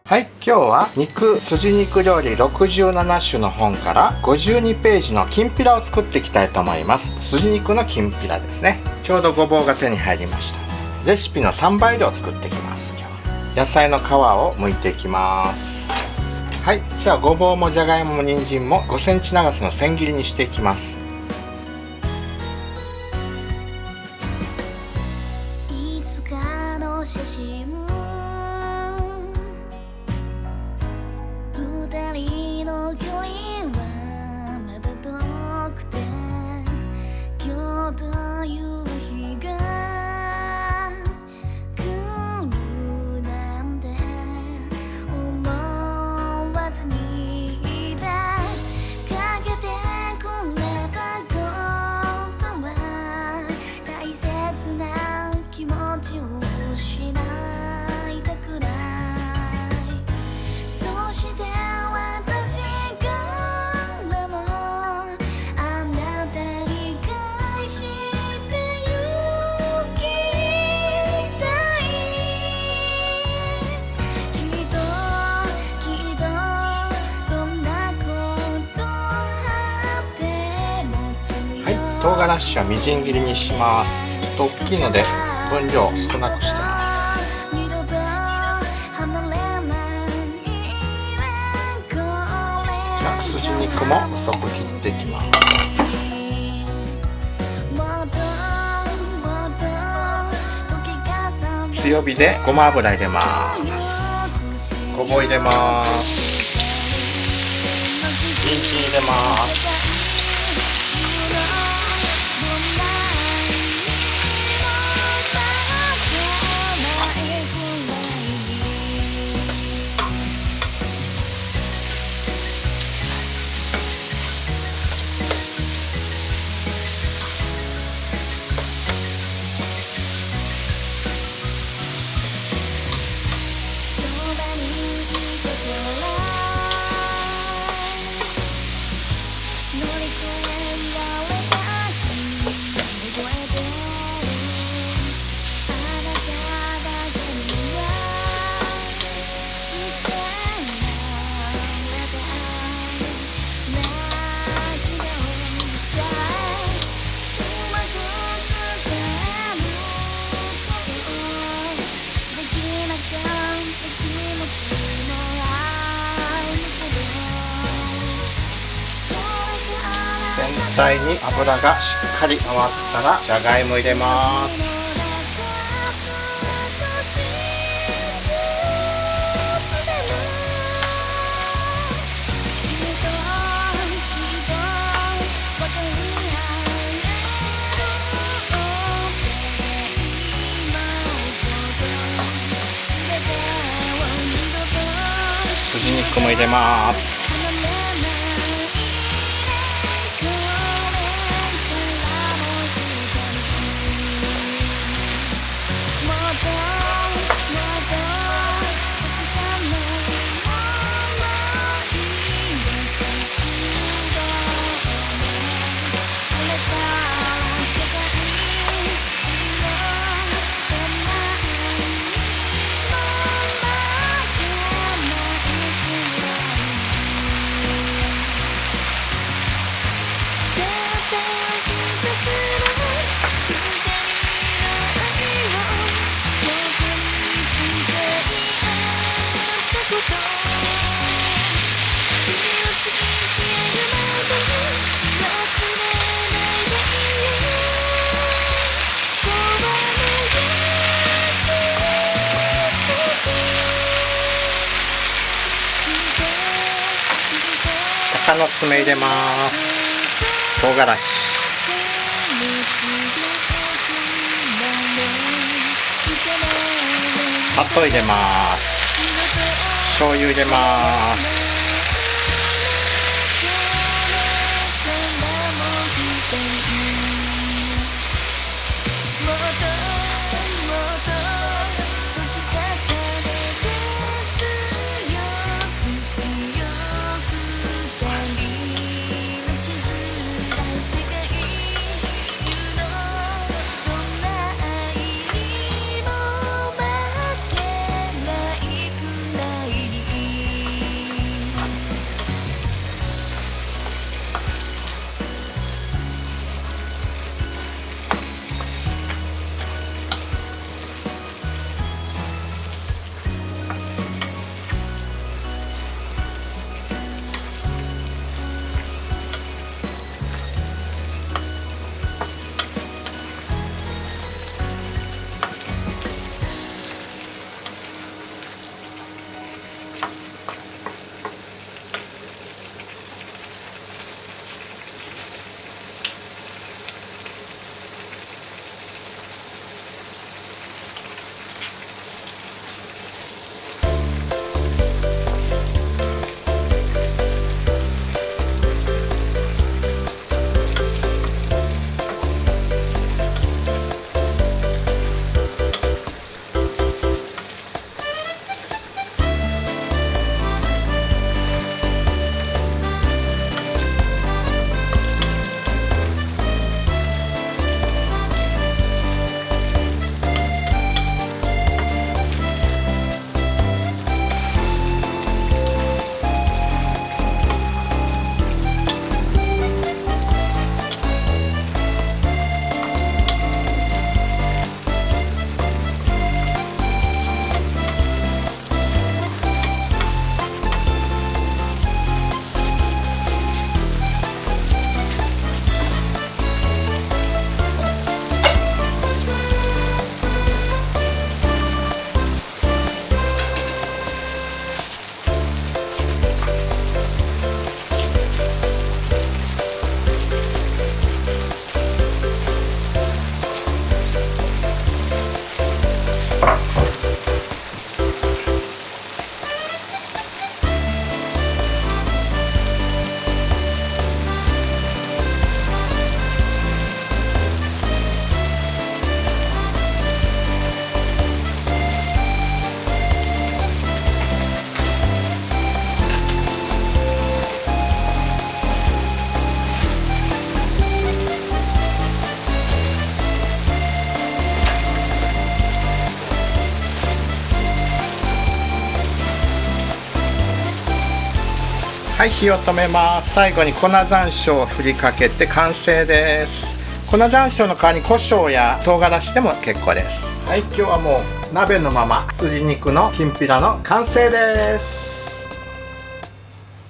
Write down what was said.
はい、今日は筋肉料理67種の本から52ページのきんぴらを作っていきたいと思います。筋肉のきんぴらですね。ちょうどごぼうが手に入りました。レシピの3倍量作っていきます。今日野菜の皮を剥いていきます。はい、じゃあごぼうもじゃがいもも人参も5センチ長さの千切りにしていきます。いつかの写真、二人の距離はまだ遠くて、今日という日が来るなんて思わずにいた。かけてくれたことは大切な気持ちを失いたくない。そして私からもあなたに返してゆきたい。きっとどんなことあっても強い。はい、唐辛子はみじん切りにします。ちょっと大きいので分量少なくしてます。筋肉も細く切っていきます。強火でごま油入れます。ごぼう入れます。人参入れます。全体に油がしっかり回ったらじゃがいも入れます。筋肉も入れます。鷹の爪入れます。唐辛子、砂糖入れます。醤油入れます。はい、火を止めます。最後に粉山椒を振りかけて完成です。粉山椒の代わりに胡椒や唐辛子でも結構です。はい、今日はもう鍋のまま筋肉のきんぴらの完成です。